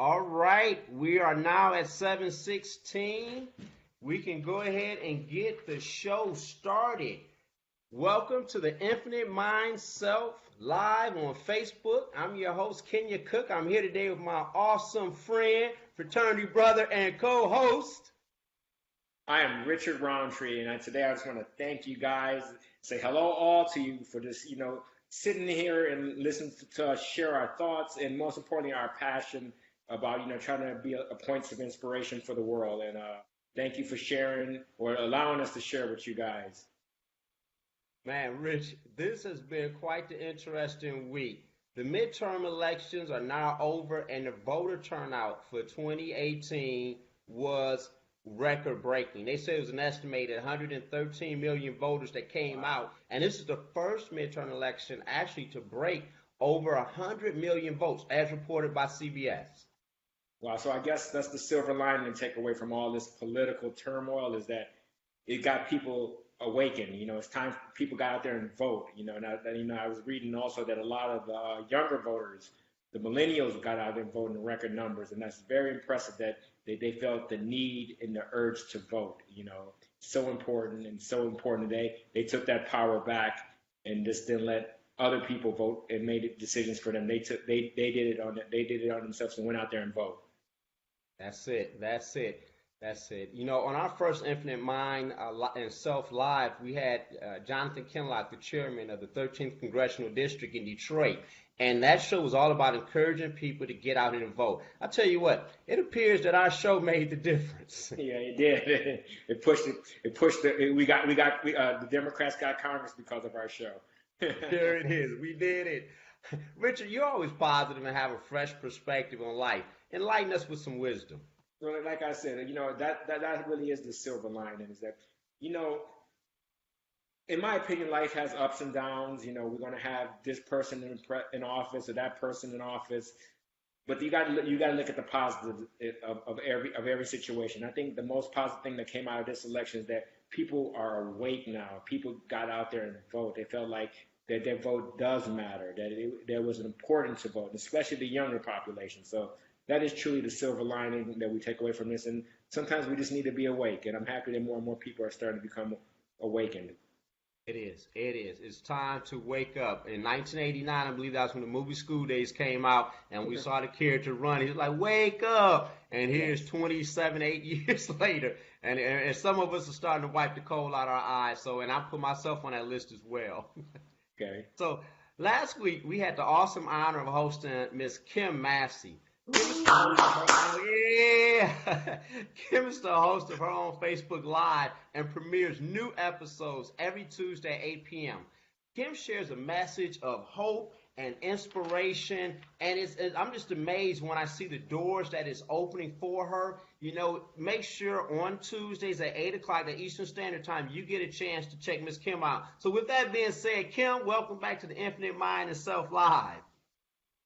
All right, we are now at 7:16. We can go ahead and get the show started. Welcome to the Infinite Mind Self live on Facebook. I'm your host, Kenya Cook. I'm here today with my awesome friend, fraternity brother, and co-host. I am Richard Roundtree, and today I just want to thank you guys, say hello all to you for this, sitting here and listening to us share our thoughts and most importantly, our passion about, trying to be a points of inspiration for the world. And thank you for sharing or allowing us to share with you guys. Man, Rich, this has been quite the interesting week. The midterm elections are now over, and the voter turnout for 2018 was record breaking. They said it was an estimated 113 million voters that came out, and this is the first midterm election actually to break over 100 million votes, as reported by CBS. Wow, so I guess that's the silver lining and take away from all this political turmoil is that it got people awakened. It's time people got out there and vote. I was reading also that a lot of younger voters, the millennials, got out there and voted in record numbers, and that's very impressive that they felt the need and the urge to vote. So important and so important today. They took that power back and just didn't let other people vote and made decisions for them. They did it on themselves and went out there and vote. That's it. On our first Infinite Mind and Self Live, we had Jonathan Kinlock, the chairman of the 13th Congressional District in Detroit. And that show was all about encouraging people to get out and vote. I tell you what, it appears that our show made the difference. Yeah, it did. The Democrats got Congress because of our show. There it is. We did it. Richard, you're always positive and have a fresh perspective on life. Enlighten us with some wisdom. Well, like I said, that really is the silver lining is that, in my opinion, life has ups and downs. We're going to have this person in office or that person in office, but you got to look at the positive of every situation. I think the most positive thing that came out of this election is that people are awake now. People got out there and vote. They felt like that their vote does matter, that there was an importance to vote, especially the younger population. So that is truly the silver lining that we take away from this. And sometimes we just need to be awake. And I'm happy that more and more people are starting to become awakened. It is. It's time to wake up. In 1989, I believe that's when the movie School Days came out, and we saw the character run. He was like, wake up! And here's 8 years later. And some of us are starting to wipe the coal out of our eyes. And I put myself on that list as well. Okay. So last week, we had the awesome honor of hosting Miss Kim Massey. Kim is the host of her own Facebook Live and premieres new episodes every Tuesday at 8 p.m. Kim shares a message of hope and inspiration, and I'm just amazed when I see the doors that is opening for her. Make sure on Tuesdays at 8 o'clock at Eastern Standard Time, you get a chance to check Miss Kim out. So with that being said, Kim, welcome back to the Infinite Mind and Self Live.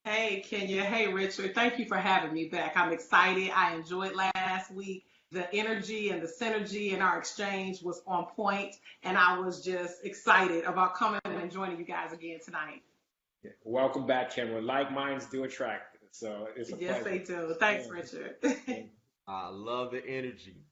Hey, Kenya. Hey, Richard. Thank you for having me back. I'm excited. I enjoyed last week. The energy and the synergy in our exchange was on point, and I was just excited about coming and joining you guys again tonight. Yeah. Welcome back, Cameron. Like minds do attract. So it's a yes, pleasure. They do. Thanks, Richard. I love the energy.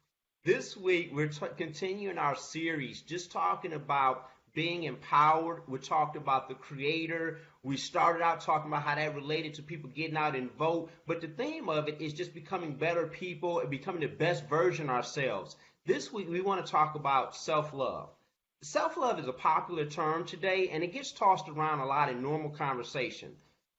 This week, we're continuing our series, just talking about being empowered. We talked about the Creator. We started out talking about how that related to people getting out and vote. But the theme of it is just becoming better people and becoming the best version of ourselves. This week, we want to talk about self-love. Self-love is a popular term today, and it gets tossed around a lot in normal conversation.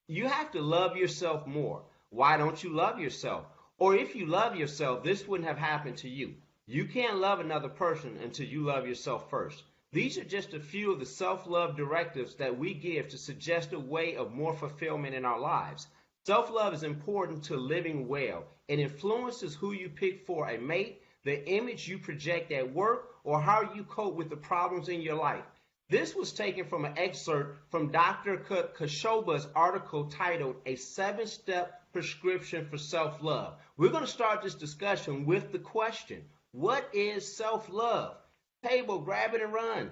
You have to love yourself more. Why don't you love yourself? Or if you love yourself, this wouldn't have happened to you. You can't love another person until you love yourself first. These are just a few of the self-love directives that we give to suggest a way of more fulfillment in our lives. Self-love is important to living well. It influences who you pick for a mate, the image you project at work, or how you cope with the problems in your life. This was taken from an excerpt from Dr. Kashoba's article titled A 7-Step Prescription for Self-Love. We're going to start this discussion with the question, what is self-love? Table, grab it and run.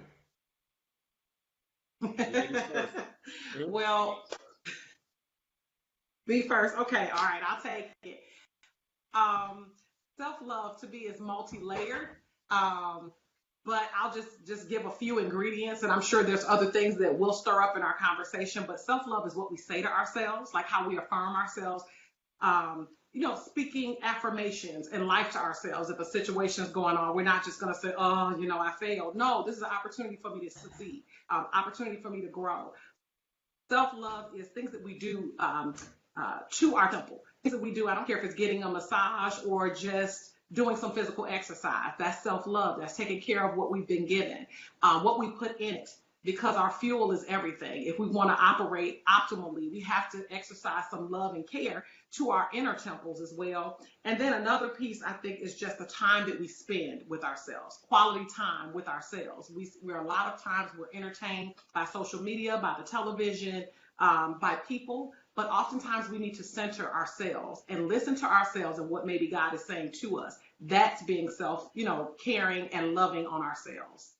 Well, Me first. Okay. All right. I'll take it. Um, Self-love to me is multi-layered. Um, but I'll just give a few ingredients, and I'm sure there's other things that will stir up in our conversation. But self-love is what we say to ourselves, like how we affirm ourselves. Speaking affirmations and life to ourselves. If a situation is going on, we're not just going to say, "Oh, I failed." No, this is an opportunity for me to succeed, opportunity for me to grow. Self-love is things that we do to our temple. Things that we do. I don't care if it's getting a massage or just doing some physical exercise. That's self-love. That's taking care of what we've been given, what we put in it. Because our fuel is everything. If we want to operate optimally, we have to exercise some love and care to our inner temples as well. And then another piece, I think, is just the time that we spend with ourselves, quality time with ourselves. We're a lot of times we're entertained by social media, by the television, by people, but oftentimes we need to center ourselves and listen to ourselves and what maybe God is saying to us. That's being caring and loving on ourselves.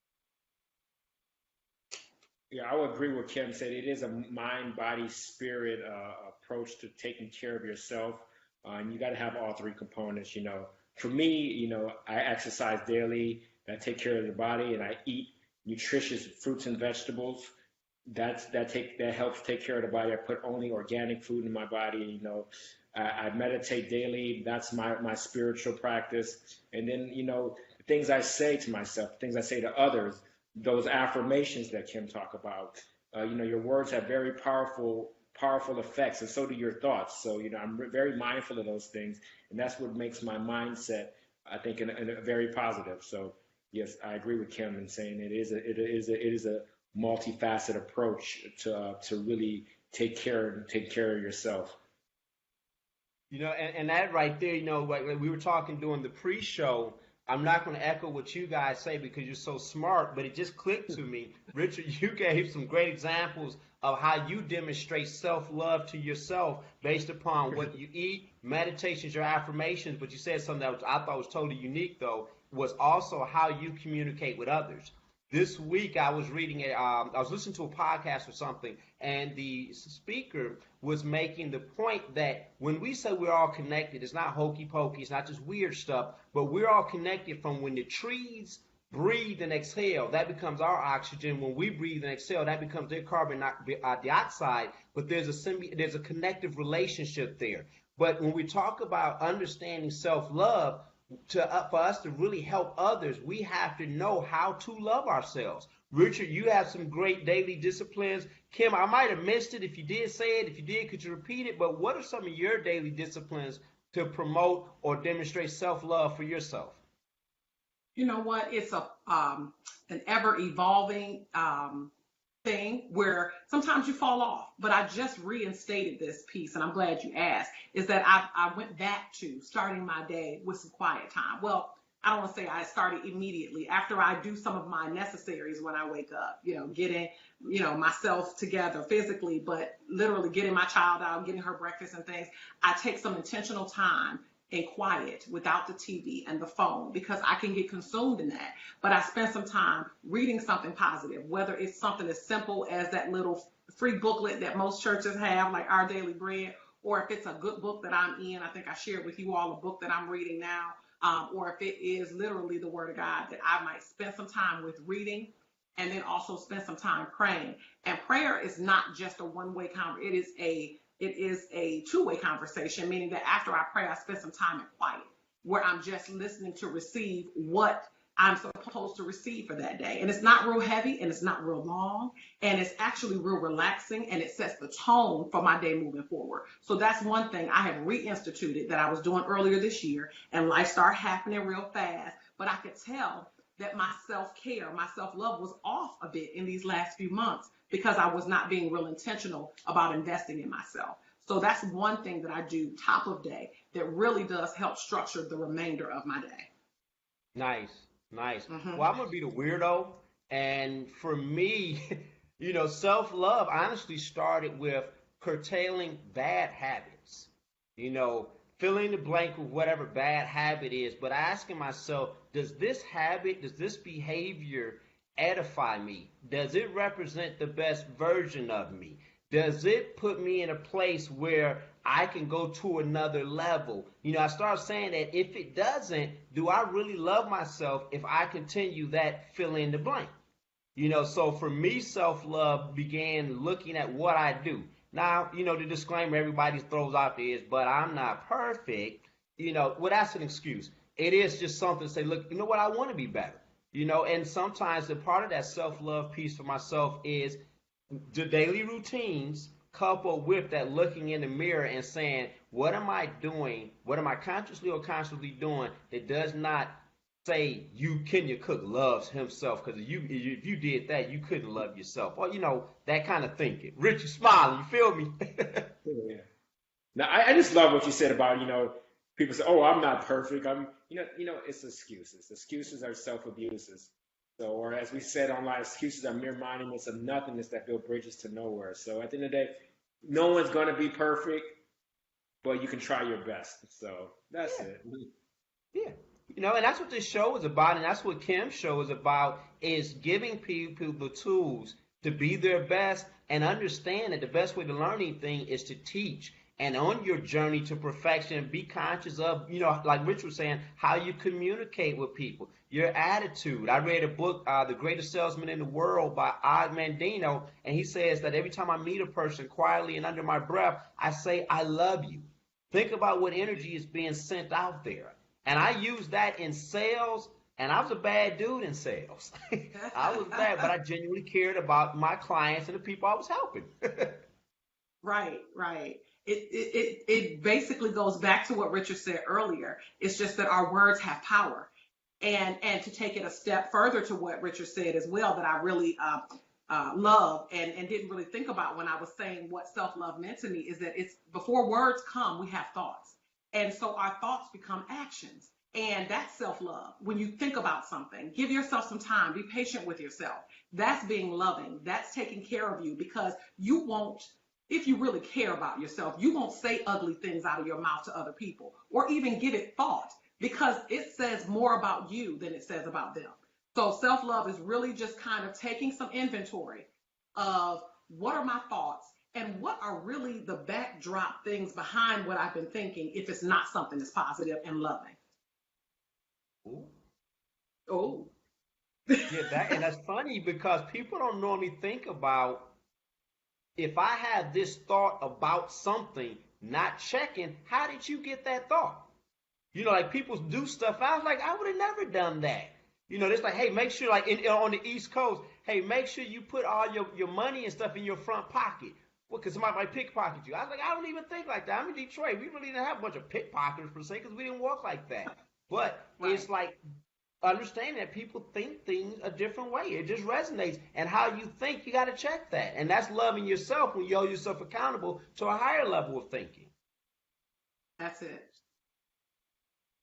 Yeah, I would agree with Kim said. It is a mind, body, spirit approach to taking care of yourself. And you got to have all three components. For me, I exercise daily. I take care of the body, and I eat nutritious fruits and vegetables. That helps take care of the body. I put only organic food in my body. I meditate daily. That's my spiritual practice. And then the things I say to myself, things I say to others, those affirmations that Kim talked about. Your words have very powerful effects, and so do your thoughts. So I'm very mindful of those things, and that's what makes my mindset, I think, in a very positive. So yes, I agree with Kim in saying it is a multifaceted approach to really take care of yourself. And that right there, like we were talking during the pre-show. I'm not going to echo what you guys say because you're so smart, but it just clicked to me. Richard, you gave some great examples of how you demonstrate self-love to yourself based upon what you eat, meditations, your affirmations. But you said something that I thought was totally unique, though, was also how you communicate with others. This week, I was listening to a podcast or something, and the speaker was making the point that when we say we're all connected, it's not hokey pokey, it's not just weird stuff, but we're all connected from when the trees breathe and exhale, that becomes our oxygen. When we breathe and exhale, that becomes their carbon dioxide. But there's a connective relationship there. But when we talk about understanding self-love, for us to really help others, we have to know how to love ourselves. Richard, you have some great daily disciplines. Kim, I might have missed it. If you did say it, if you did, could you repeat it? But what are some of your daily disciplines to promote or demonstrate self-love for yourself? You know what? It's an ever evolving thing where sometimes you fall off. But I just reinstated this piece, and I'm glad you asked, is that I went back to starting my day with some quiet time. Well, I don't want to say I started immediately after I do some of my necessaries when I wake up, getting, myself together physically, but literally getting my child out, getting her breakfast and things. I take some intentional time and quiet without the TV and the phone because I can get consumed in that. But I spend some time reading something positive, whether it's something as simple as that little free booklet that most churches have, like Our Daily Bread, or if it's a good book that I'm in. I think I shared with you all a book that I'm reading now, or if it is literally the Word of God, that I might spend some time with reading and then also spend some time praying. And prayer is not just a one-way conversation. It is a two-way conversation, meaning that after I pray, I spend some time in quiet, where I'm just listening to receive what I'm supposed to receive for that day. And it's not real heavy, and it's not real long, and it's actually real relaxing, and it sets the tone for my day moving forward. So that's one thing I have reinstituted that I was doing earlier this year, and life started happening real fast. But I could tell that my self-care, my self-love was off a bit in these last few months because I was not being real intentional about investing in myself. So that's one thing that I do top of day that really does help structure the remainder of my day. Nice, nice. Mm-hmm. Well, I'm gonna be the weirdo, and for me, self-love honestly started with curtailing bad habits. You know, filling the blank with whatever bad habit is, but asking myself, does this habit, does this behavior edify me? Does it represent the best version of me? Does it put me in a place where I can go to another level. I start saying that if it doesn't, do I really love myself if I continue that fill in the blank? So for me, self-love began looking at what I do. Now, the disclaimer everybody throws out there is, but I'm not perfect. Well, that's an excuse. It is just something to say, look, you know what, I want to be better. And sometimes the part of that self-love piece for myself is the daily routines coupled with that looking in the mirror and saying, what am I doing? What am I consciously or consciously doing that does not say Kenya Cook loves himself? Because if you did that, you couldn't love yourself. Or, that kind of thinking. Rich, you smiling, you feel me? Yeah. Now, I just love what you said about, people say, oh, I'm not perfect. It's excuses. Excuses are self-abuses. So, or as we said online, excuses are mere monuments of nothingness that build bridges to nowhere. So at the end of the day, no one's going to be perfect, but you can try your best. So that's it. Yeah. And that's what this show is about, and that's what Kim's show is about, is giving people the tools to be their best and understand that the best way to learn anything is to teach. And on your journey to perfection, be conscious of, like Rich was saying, how you communicate with people, your attitude. I read a book, The Greatest Salesman in the World by Og Mandino, and he says that every time I meet a person quietly and under my breath, I say, I love you. Think about what energy is being sent out there. And I use that in sales, and I was a bad dude in sales. I was bad, but I genuinely cared about my clients and the people I was helping. Right. It basically goes back to what Richard said earlier. It's just that our words have power. And to take it a step further to what Richard said as well, that I really love and didn't really think about when I was saying what self-love meant to me, is that it's before words come, we have thoughts. And so our thoughts become actions. And that's self-love. When you think about something, give yourself some time, be patient with yourself. That's being loving. That's taking care of you, because you won't, if you really care about yourself, you won't say ugly things out of your mouth to other people or even give it thought, because it says more about you than it says about them. So self-love is really just kind of taking some inventory of what are my thoughts and what are really the backdrop things behind what I've been thinking, if it's not something that's positive and loving. Ooh. Oh. Yeah, and that's funny because people don't normally think about, if I have this thought about something, not checking, how did you get that thought? Like people do stuff. I was like, I would have never done that. It's like, hey, make sure, like on the East Coast, hey, make sure you put all your money and stuff in your front pocket. Well, because somebody might pickpocket you. I was like, I don't even think like that. I'm in Detroit. We really didn't have a bunch of pickpockets per se, because we didn't walk like that. But right. It's like, understand that people think things a different way. It just resonates. And how you think, you got to check that. And that's loving yourself when you hold yourself accountable to a higher level of thinking. That's it.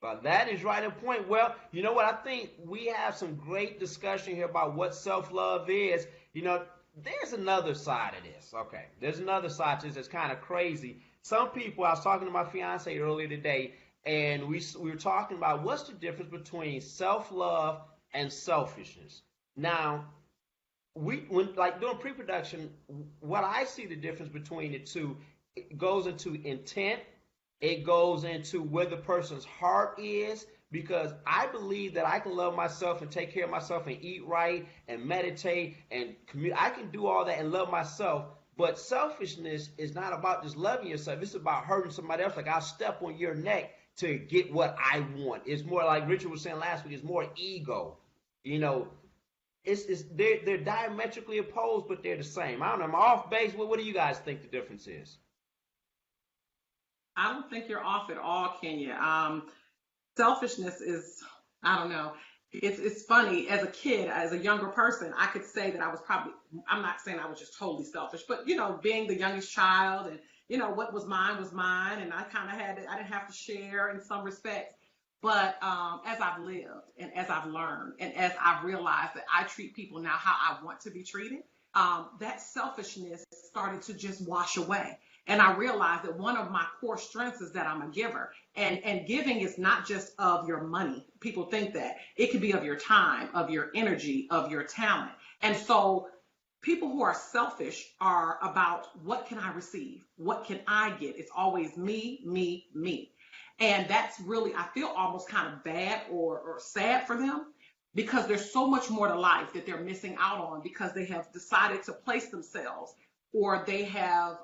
But that is right on point. Well, you know what? I think we have some great discussion here about what self-love is. There's another side of this. Okay. There's another side to this that's kind of crazy. Some people, I was talking to my fiance earlier today, and we were talking about what's the difference between self-love and selfishness. Now, when doing pre-production, what I see the difference between the two, it goes into intent. It goes into where the person's heart is, because I believe that I can love myself and take care of myself and eat right and meditate and I can do all that and love myself. But selfishness is not about just loving yourself. It's about hurting somebody else. Like, I'll step on your neck to get what I want. It's more like Richard was saying last week. It's more ego. They're diametrically opposed, but they're the same. I don't know. I'm off base. What do you guys think the difference is? I don't think you're off at all, Kenya. Selfishness is, I don't know. It's funny. As a kid, as a younger person, I could say that I was probably, I'm not saying I was just totally selfish, but, being the youngest child and, what was mine, and I kind of I didn't have to share in some respects. But as I've lived and as I've learned and as I've realized that I treat people now how I want to be treated, that selfishness started to just wash away. And I realized that one of my core strengths is that I'm a giver. And giving is not just of your money. People think that. It could be of your time, of your energy, of your talent. And so People who are selfish are about what can I receive? What can I get? It's always me, me, me. And that's really, I feel almost kind of bad or sad for them because there's so much more to life that they're missing out on because they have decided to place themselves or they have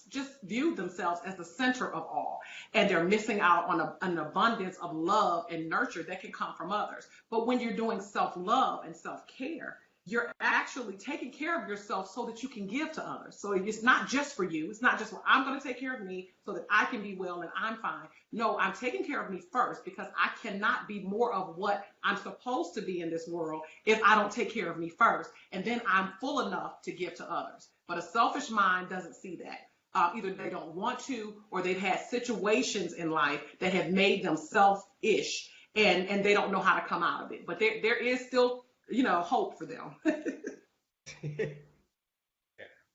just viewed themselves as the center of all. And they're missing out on an abundance of love and nurture that can come from others. But when you're doing self love and self care, you're actually taking care of yourself so that you can give to others. So it's not just for you. It's not just, well, I'm going to take care of me so that I can be well and I'm fine. No, I'm taking care of me first because I cannot be more of what I'm supposed to be in this world if I don't take care of me first. And then I'm full enough to give to others. But a selfish mind doesn't see that. Either they don't want to or they've had situations in life that have made them selfish and they don't know how to come out of it. But there is still hope for them.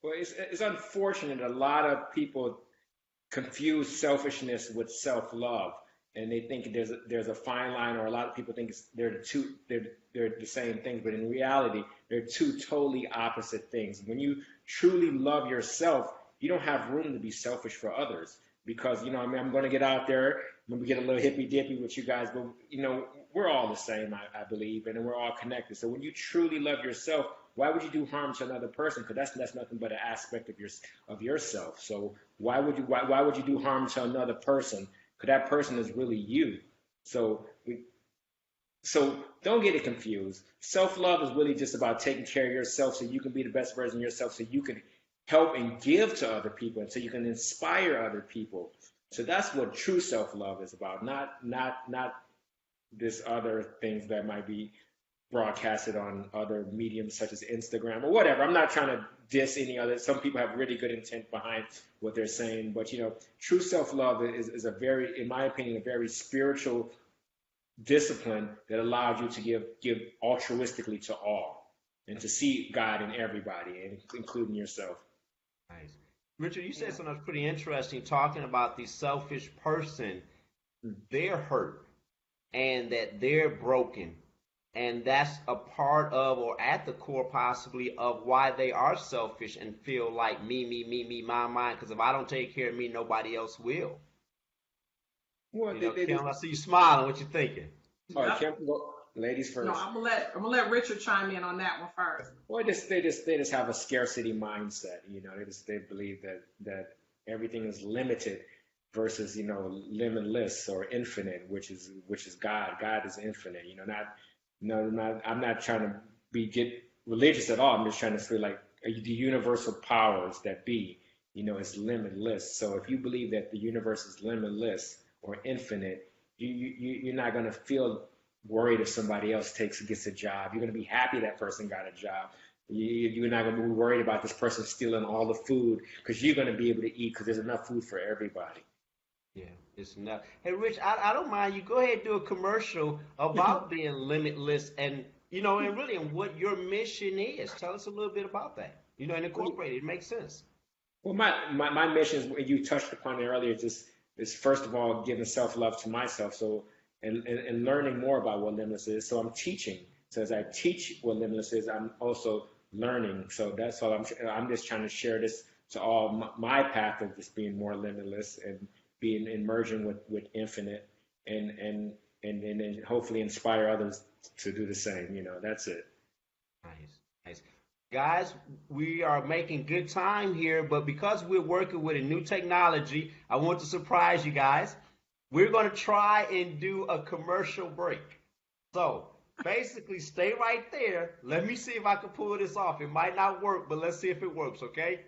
Well, it's unfortunate. A lot of people confuse selfishness with self-love, and they think there's a fine line, or a lot of people think they're the same things, but in reality, they're two totally opposite things. When you truly love yourself, you don't have room to be selfish for others because I mean, I'm going to get out there, I'm going to get a little hippy dippy with you guys, but we're all the same, I believe, and we're all connected. So when you truly love yourself, why would you do harm to another person? Because that's nothing but an aspect of yourself. So why would you do harm to another person? Because that person is really you. So don't get it confused. Self-love is really just about taking care of yourself so you can be the best version of yourself, so you can help and give to other people, and so you can inspire other people. So that's what true self-love is about, not this other things that might be broadcasted on other mediums such as Instagram or whatever. I'm not trying to diss any other. Some people have really good intent behind what they're saying, but true self-love is a very, in my opinion, a very spiritual discipline that allows you to give altruistically to all and to see God in everybody, including yourself. Nice. Richard, you said something that's pretty interesting talking about the selfish person. They're hurt and that they're broken. And that's a part of, or at the core possibly, of why they are selfish and feel like me, mine. Because if I don't take care of me, nobody else will. Well, Kim, I see you smiling. What you thinking? All right, Kim, ladies first. No, I'm gonna let Richard chime in on that one first. Well, they just have a scarcity mindset. They believe that everything is limited versus limitless or infinite, which is God. God is infinite. I'm not trying to get religious at all. I'm just trying to feel like the universal powers that be, is limitless. So if you believe that the universe is limitless or infinite, you're not going to feel worried if somebody else gets a job. You're going to be happy that person got a job. You're not going to be worried about this person stealing all the food because you're going to be able to eat because there's enough food for everybody. Yeah, it's enough. Hey, Rich, I don't mind you. Go ahead and do a commercial about being limitless and really what your mission is. Tell us a little bit about that. And incorporate it. It makes sense. Well, my mission is, you touched upon it earlier, is first of all giving self-love to myself. So and learning more about what limitless is. So I'm teaching. So as I teach what limitless is, I'm also learning. So that's all I'm just trying to share this to all my path of just being more limitless and being merging with infinite and then hopefully inspire others to do the same. That's it. Nice. Guys, we are making good time here, but because we're working with a new technology, I want to surprise you guys. We're going to try and do a commercial break. So basically, stay right there. Let me see if I can pull this off. It might not work, but let's see if it works, okay?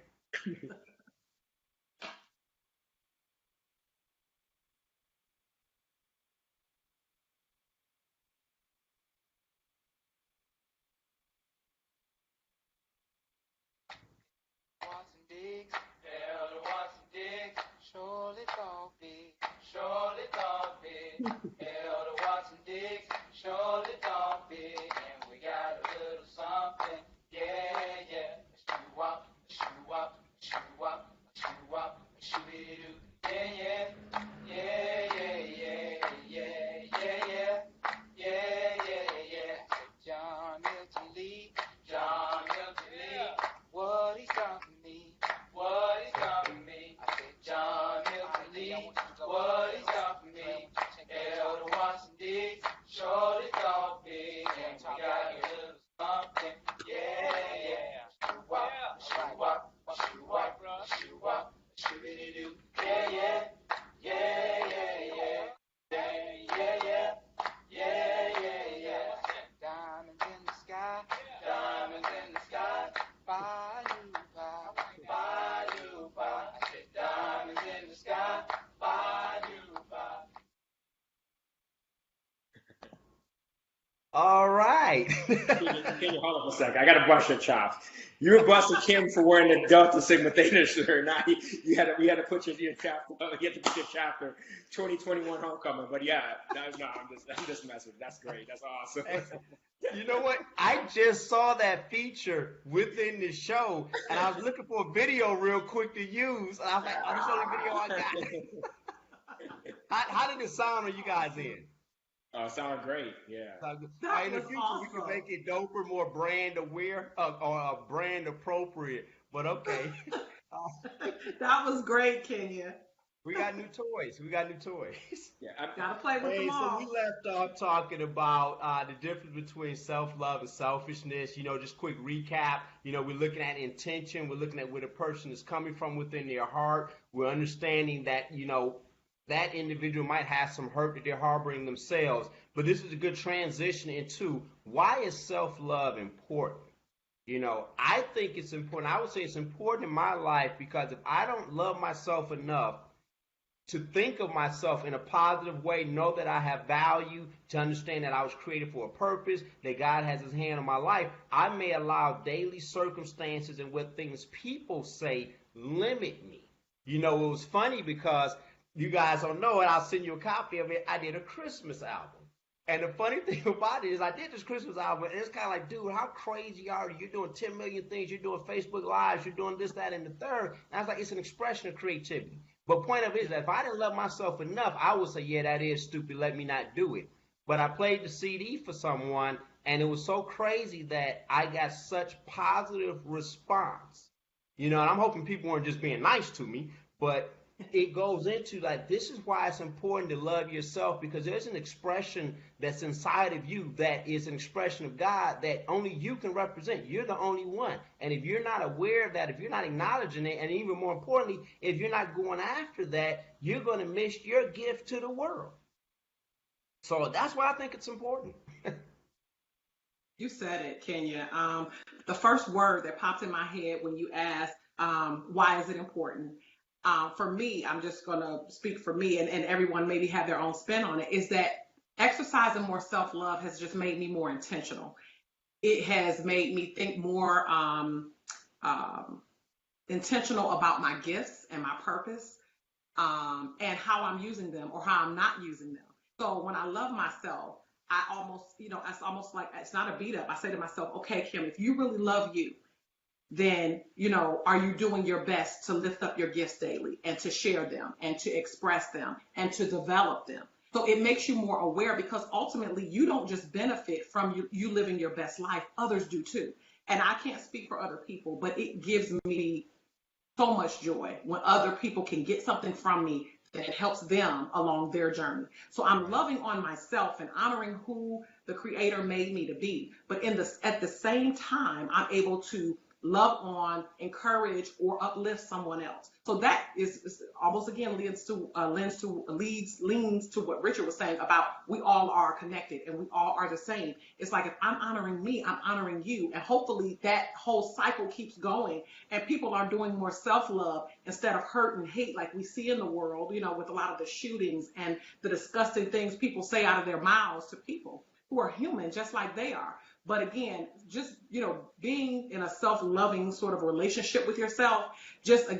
Can you hold on a second? I got to bust your chops. You were busting Kim for wearing the Delta Sigma Theta shirt. Now we had to put your chapter. You had to put your chapter 2021 homecoming. But yeah, I'm just messing. That's great. That's awesome. You know what? I just saw that feature within the show, and I was looking for a video real quick to use. And I was like, oh, this is the only video I got. How did it sound on you guys in? Sound great. Yeah. That In the was future, we can awesome. make it doper, more brand aware, or brand appropriate. But okay. That was great, Kenya. We got new toys. We got new toys. Yeah. Gotta play with Hey, them so we all. left off talking about the difference between self-love and selfishness. Just quick recap. We're looking at intention. We're looking at where the person is coming from within their heart. We're understanding that, that individual might have some hurt that they're harboring themselves. But this is a good transition into why is self-love important? I think it's important. I would say it's important in my life because if I don't love myself enough to think of myself in a positive way, know that I have value, to understand that I was created for a purpose, that God has his hand on my life, I may allow daily circumstances and what things people say limit me. It was funny because you guys don't know it. I'll send you a copy of it. I did a Christmas album. And the funny thing about it is I did this Christmas album, and it's kind of like, dude, how crazy are you? You're doing 10 million things. You're doing Facebook Lives. You're doing this, that, and the third. And I was like, it's an expression of creativity. But point of it is that if I didn't love myself enough, I would say, yeah, that is stupid. Let me not do it. But I played the CD for someone, and it was so crazy that I got such positive response. And I'm hoping people weren't just being nice to me, but it goes into like, this is why it's important to love yourself, because there's an expression that's inside of you that is an expression of God that only you can represent. You're the only one. And if you're not aware of that, if you're not acknowledging it, and even more importantly, if you're not going after that, you're going to miss your gift to the world. So that's why I think it's important. You said it, Kenya. The first word that popped in my head when you asked, why is it important? For me, I'm just going to speak for me, and everyone maybe have their own spin on it, is that exercising more self-love has just made me more intentional. It has made me think more intentional about my gifts and my purpose, and how I'm using them or how I'm not using them. So when I love myself, I almost, it's almost like, it's not a beat up. I say to myself, okay, Kim, if you really love you, then, are you doing your best to lift up your gifts daily and to share them and to express them and to develop them? So it makes you more aware, because ultimately you don't just benefit from you living your best life, others do too. And I can't speak for other people, but it gives me so much joy when other people can get something from me that helps them along their journey. So I'm loving on myself and honoring who the Creator made me to be. But at the same time, I'm able to love on, encourage, or uplift someone else. So that is almost again leans to what Richard was saying about we all are connected and we all are the same. It's like if I'm honoring me, I'm honoring you, and hopefully that whole cycle keeps going and people are doing more self-love instead of hurt and hate like we see in the world, with a lot of the shootings and the disgusting things people say out of their mouths to people who are human just like they are. But again, just, being in a self-loving sort of relationship with yourself, just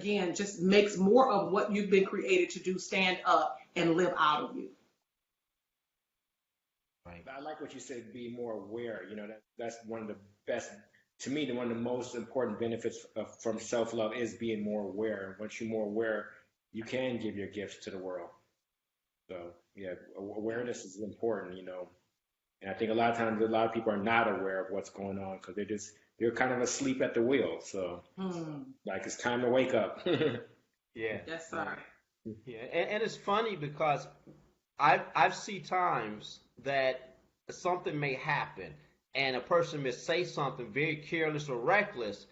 makes more of what you've been created to do stand up and live out of you. Right. I like what you said, be more aware. That's one of the best, to me, one of the most important benefits from self-love is being more aware. Once you're more aware, you can give your gifts to the world. So, yeah, awareness is important, And I think a lot of times, a lot of people are not aware of what's going on because they're kind of asleep at the wheel. So, like, it's time to wake up. Yeah. Yes, sir. Yeah, and it's funny because I've seen times that something may happen and a person may say something very careless or reckless,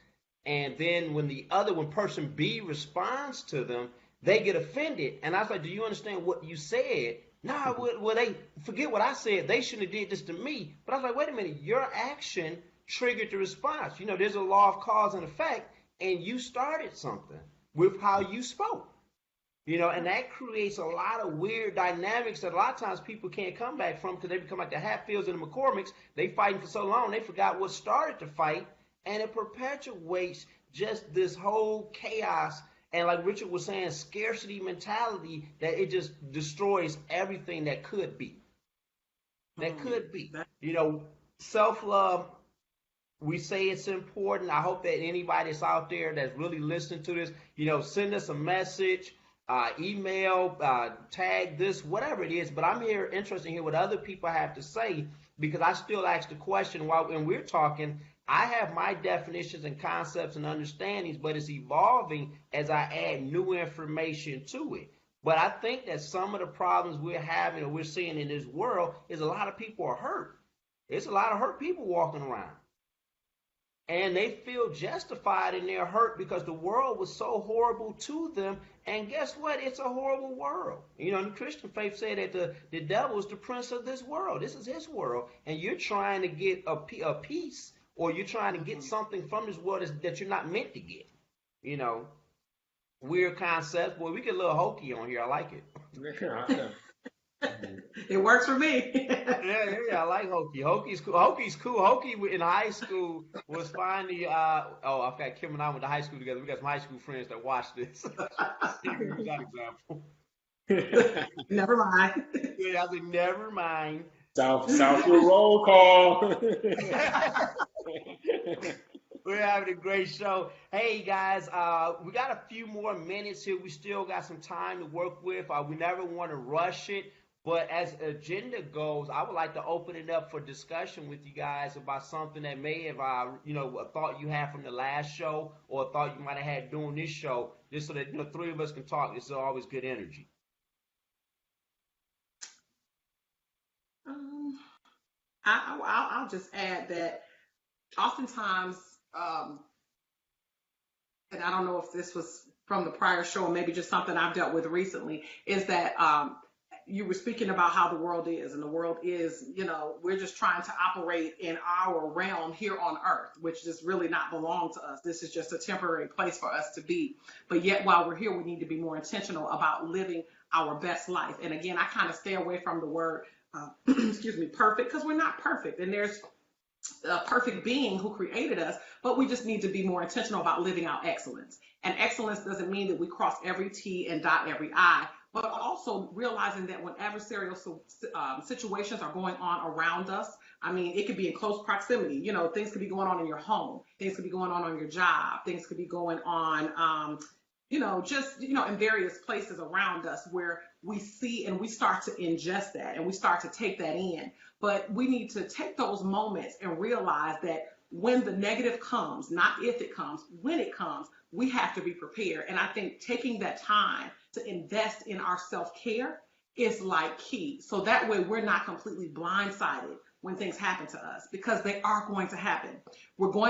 and then when person B responds to them, they get offended. And I was like, do you understand what you said? No, well, they forget what I said. They shouldn't have did this to me. But I was like, wait a minute, your action triggered the response. There's a law of cause and effect, and you started something with how you spoke. And that creates a lot of weird dynamics that a lot of times people can't come back from because they become like the Hatfields and the McCormicks. They fighting for so long, they forgot what started the fight, and it perpetuates just this whole chaos. And like Richard was saying, scarcity mentality that it just destroys everything that could be. That could be. Self-love, we say it's important. I hope that anybody that's out there that's really listening to this, send us a message, email, tag this, whatever it is. But I'm here interested in hear what other people have to say because I still ask the question while when we're talking. I have my definitions and concepts and understandings, but it's evolving as I add new information to it. But I think that some of the problems we're having or we're seeing in this world is a lot of people are hurt. There's a lot of hurt people walking around. And they feel justified in their hurt because the world was so horrible to them. And guess what? It's a horrible world. The Christian faith said that the devil is the prince of this world. This is his world. And you're trying to get a piece or you're trying to get something from this world that you're not meant to get. Weird concepts. Boy, we get a little hokey on here. I like it. It works for me. yeah, I like hokey. Hokey's cool. Hokey's cool. Hokey in high school was finally. I've got Kim and I went to high school together. We got some high school friends that watch this. Use that example. Never mind. Yeah, I said never mind. South roll call. We're having a great show. Hey, guys, we got a few more minutes here. We still got some time to work with. We never want to rush it. But as agenda goes, I would like to open it up for discussion with you guys about something that may have, a thought you had from the last show or a thought you might have had doing this show, just so that, three of us can talk. This is always good energy. I'll just add that oftentimes, and I don't know if this was from the prior show or maybe just something I've dealt with recently, is that you were speaking about how the world is, and the world is, we're just trying to operate in our realm here on earth, which does really not belong to us. This is just a temporary place for us to be. But yet while we're here, we need to be more intentional about living our best life. And again, I kind of stay away from the word, perfect, because we're not perfect. And there's a perfect being who created us, but we just need to be more intentional about living out excellence. And excellence doesn't mean that we cross every T and dot every I, but also realizing that when adversarial situations are going on around us, it could be in close proximity. Things could be going on in your home, things could be going on your job, things could be going on, in various places around us where we see and we start to ingest that and we start to take that in. But we need to take those moments and realize that when the negative comes, not if it comes, when it comes, we have to be prepared. And I think taking that time to invest in our self-care is like key. So that way we're not completely blindsided when things happen to us, because they are going to happen.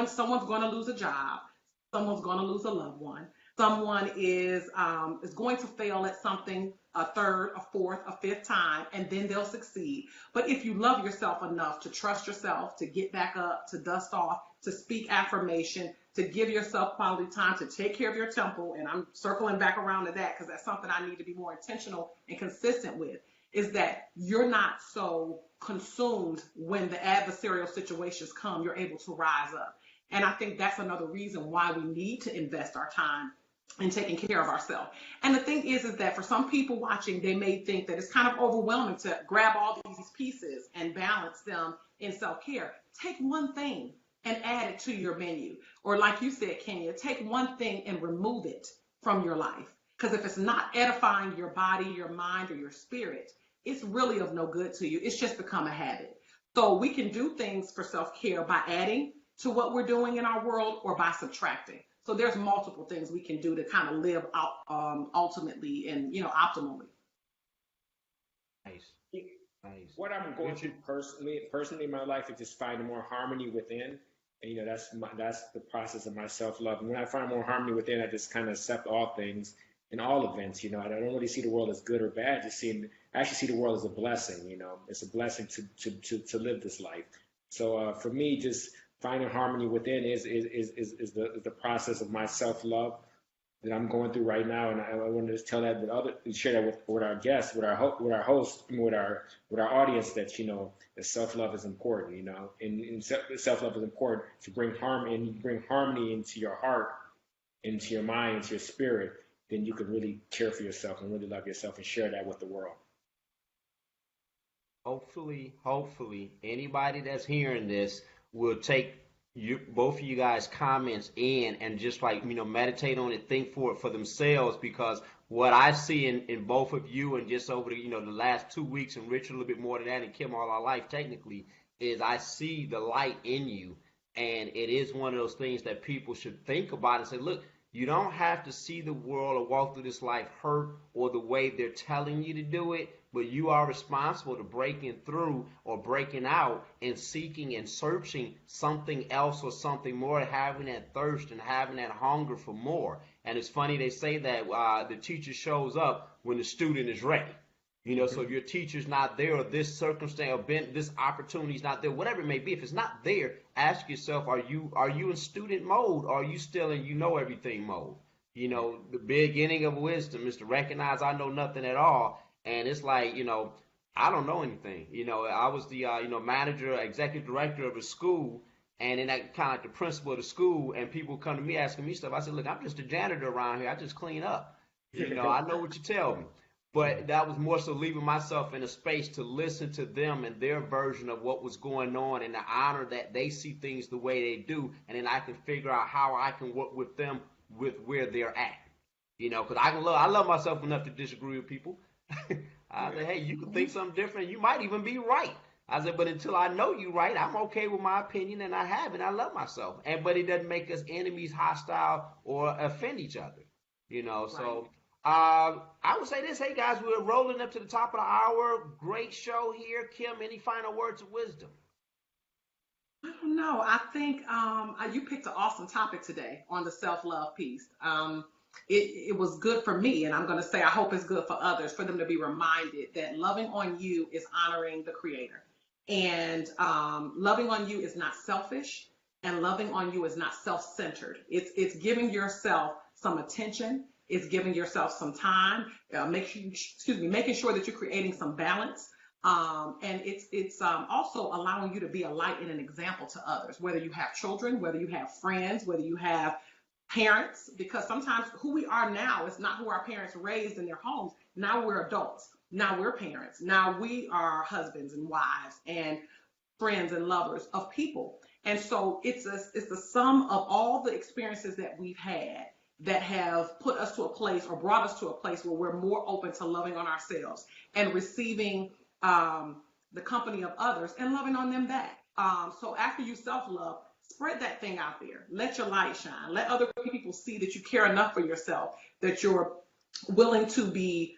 Someone's going to lose a job. Someone's going to lose a loved one. Someone is going to fail at something a third, a fourth, a fifth time, and then they'll succeed. But if you love yourself enough to trust yourself, to get back up, to dust off, to speak affirmation, to give yourself quality time, to take care of your temple, and I'm circling back around to that because that's something I need to be more intentional and consistent with, is that you're not so consumed when the adversarial situations come, you're able to rise up. And I think that's another reason why we need to invest our time in taking care of ourselves. And the thing is that for some people watching, they may think that it's kind of overwhelming to grab all these pieces and balance them in self-care. Take one thing and add it to your menu. Or like you said, Kenya, take one thing and remove it from your life. Because if it's not edifying your body, your mind, or your spirit, it's really of no good to you. It's just become a habit. So we can do things for self-care by adding to what we're doing in our world or by subtracting. So there's multiple things we can do to kind of live out ultimately and, optimally. Nice. What I'm going through personally in my life is just finding more harmony within. And, that's the process of my self-love. And when I find more harmony within, I just kind of accept all things in all events. I don't really see the world as good or bad. I actually see the world as a blessing. It's a blessing to live this life. So for me, just finding harmony within is the process of my self-love. that I'm going through right now, and I wanted to tell that share that with our guests, with our hosts, with our audience, that that self love is important, and self love is important to bring harmony into your heart, into your mind, into your spirit. Then you can really care for yourself and really love yourself and share that with the world. Hopefully, anybody that's hearing this will take both of you guys' comments in and just like meditate on it, think for it for themselves. Because what I see in both of you, and just over the the last 2 weeks, and Rich a little bit more than that, and Kim all our life technically, is I see the light in you, and it is one of those things that people should think about and say, look. You don't have to see the world or walk through this life hurt or the way they're telling you to do it, but you are responsible to breaking through or breaking out and seeking and searching something else or something more, having that thirst and having that hunger for more. And it's funny they say that the teacher shows up when the student is ready. So if your teacher's not there, or this circumstance or this opportunity is not there, whatever it may be, if it's not there, ask yourself, are you in student mode, or are you still in everything mode? The beginning of wisdom is to recognize I know nothing at all. And it's like, I don't know anything. I was the manager, executive director of a school, and then that kind of like the principal of the school, and people come to me asking me stuff. I said, look, I'm just a janitor around here. I just clean up. I know what you tell me. But that was more so leaving myself in a space to listen to them and their version of what was going on, and to honor that they see things the way they do, and then I can figure out how I can work with them with where they're at. Because I love myself enough to disagree with people. I said, hey, you can think something different. You might even be right. I said, but until I know you right, I'm okay with my opinion, and I have it. I love myself. But it doesn't make us enemies, hostile, or offend each other. Right. So. I would say this, hey guys, we're rolling up to the top of the hour. Great show here. Kim, any final words of wisdom? I don't know. I think you picked an awesome topic today on the self-love piece. It was good for me, and I'm going to say I hope it's good for others, for them to be reminded that loving on you is honoring the Creator. And loving on you is not selfish, and loving on you is not self-centered. It's giving yourself some attention. It's giving yourself some time, making sure that you're creating some balance. And it's also allowing you to be a light and an example to others, whether you have children, whether you have friends, whether you have parents, because sometimes who we are now is not who our parents raised in their homes. Now we're adults. Now we're parents. Now we are husbands and wives and friends and lovers of people. And so it's the sum of all the experiences that we've had that have put us to a place or brought us to a place where we're more open to loving on ourselves and receiving the company of others and loving on them back. So after you self-love, spread that thing out there. Let your light shine. Let other people see that you care enough for yourself, that you're willing to be,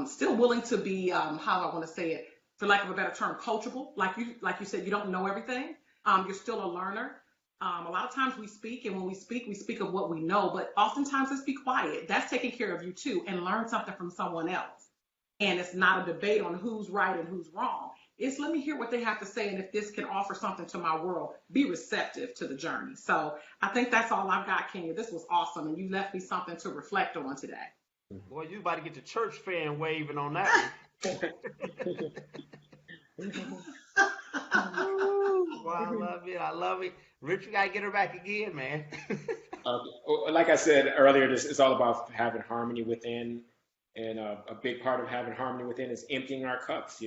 still willing to be, how I want to say it, for lack of a better term, coachable. Like you said, you don't know everything. You're still a learner. A lot of times we speak, and when we speak of what we know, but oftentimes let's be quiet. That's taking care of you too, and learn something from someone else. And it's not a debate on who's right and who's wrong. It's let me hear what they have to say, and if this can offer something to my world, be receptive to the journey. So I think that's all I've got, Kenya. This was awesome, and you left me something to reflect on today. Boy, you about to get the church fan waving on that one. Well, I love it. Rich, you got to get her back again, man. Like I said earlier, it's all about having harmony within, and a big part of having harmony within is emptying our cups.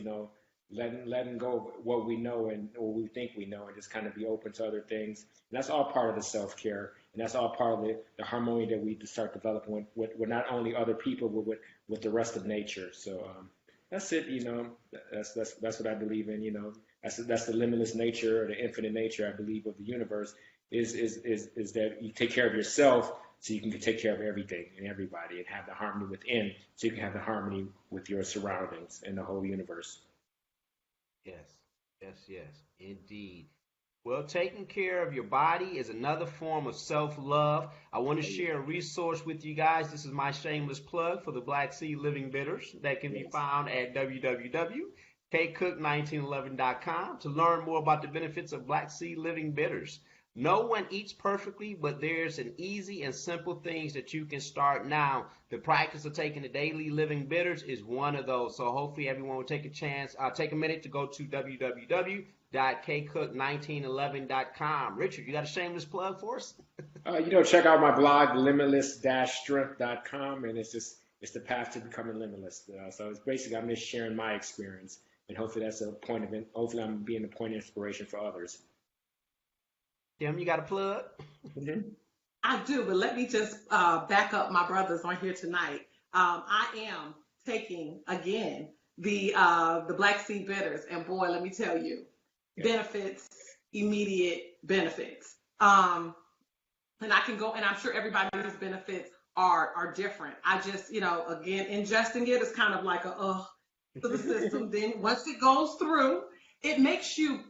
Letting go of what we know and what we think we know, and just kind of be open to other things. And that's all part of the self-care, and that's all part of the harmony that we start developing with not only other people, but with the rest of nature. So that's it. That's what I believe in. That's the limitless nature, or the infinite nature, I believe, of the universe. Is that you take care of yourself so you can take care of everything and everybody, and have the harmony within, so you can have the harmony with your surroundings and the whole universe. Yes, indeed. Well, taking care of your body is another form of self-love. I want to share a resource with you guys. This is my shameless plug for the Black Seed Living Bitters that can be found at www.kcook1911.com to learn more about the benefits of Black Seed Living Bitters. No one eats perfectly, but there's an easy and simple things that you can start now. The practice of taking the daily living bitters is one of those. So hopefully everyone will take a chance, take a minute to go to www.kcook1911.com. Richard, you got a shameless plug for us? Check out my blog, limitless-strength.com, and it's the path to becoming limitless. So it's basically I'm just sharing my experience, and hopefully that's a point of hopefully I'm being a point of inspiration for others. Kim, you got a plug? Mm-hmm. I do, but let me just back up my brothers on here tonight. I am taking again the Black Seed Bitters, and boy, let me tell you, benefits, immediate benefits. And I can go, and I'm sure everybody's benefits are different. I just, again, ingesting it is kind of like a to the system. Then once it goes through, it makes you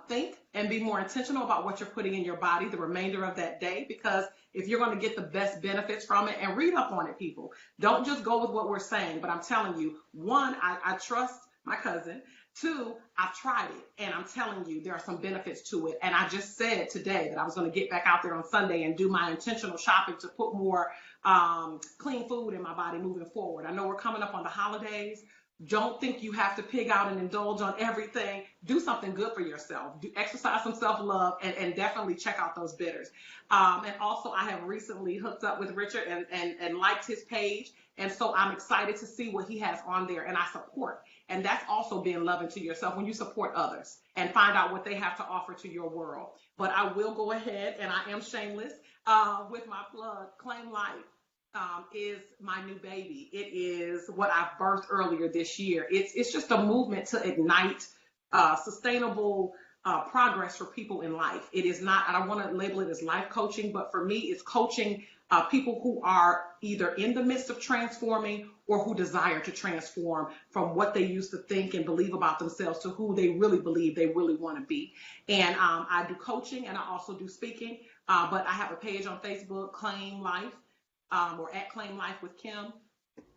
think and be more intentional about what you're putting in your body the remainder of that day, because if you're going to get the best benefits from it, and read up on it, people, don't just go with what we're saying. But I'm telling you, one, I trust my cousin. Two, I've tried it, and I'm telling you, there are some benefits to it. And I just said today that I was going to get back out there on Sunday and do my intentional shopping to put more clean food in my body moving forward. I know we're coming up on the holidays. Don't think you have to pig out and indulge on everything. Do something good for yourself. Exercise some self-love, and definitely check out those bitters. And also, I have recently hooked up with Richard and liked his page. And so I'm excited to see what he has on there, and I support. And that's also being loving to yourself when you support others and find out what they have to offer to your world. But I will go ahead, and I am shameless with my plug. Claim Life is my new baby. It is what I birthed earlier this year. It's just a movement to ignite sustainable progress for people in life. It is not, I don't want to label it as life coaching, but for me, it's coaching people who are either in the midst of transforming or who desire to transform from what they used to think and believe about themselves to who they really believe they really want to be. And I do coaching, and I also do speaking, but I have a page on Facebook, Claim Life, or at Claim Life with Kim.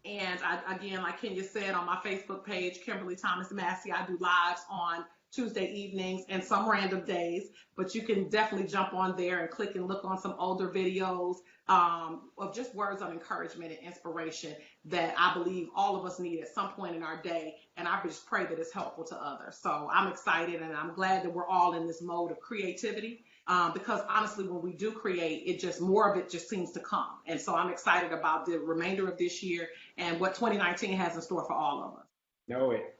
And again, like Kenya said, on my Facebook page, Kimberly Thomas Massey, I do lives on Tuesday evenings and some random days, but you can definitely jump on there and click and look on some older videos of just words of encouragement and inspiration that I believe all of us need at some point in our day. And I just pray that it's helpful to others. So I'm excited, and I'm glad that we're all in this mode of creativity. Because honestly, when we do create, it just more of it just seems to come. And so I'm excited about the remainder of this year and what 2019 has in store for all of us. Know it.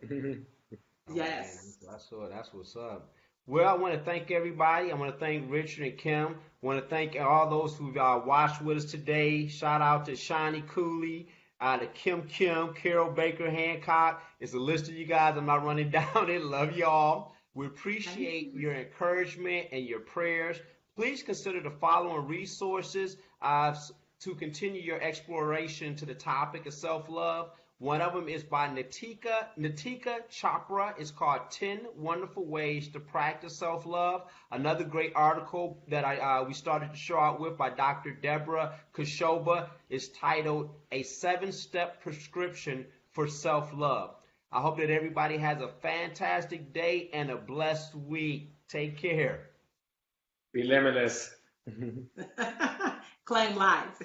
Yes. Oh, that's what's up. Well, I want to thank everybody. I want to thank Richard and Kim. I want to thank all those who watched with us today. Shout out to Shani Cooley, to Kim, Carol Baker Hancock. It's a list of you guys. I'm not running down it. Love y'all. We appreciate your encouragement and your prayers. Please consider the following resources to continue your exploration to the topic of self-love. One of them is by Nitika Chopra. It's called 10 Wonderful Ways to Practice Self-Love. Another great article that we started to show out with by Dr. Deborah Kashoba is titled A 7-Step Prescription for Self-Love. I hope that everybody has a fantastic day and a blessed week. Take care. Be limitless. Claim life.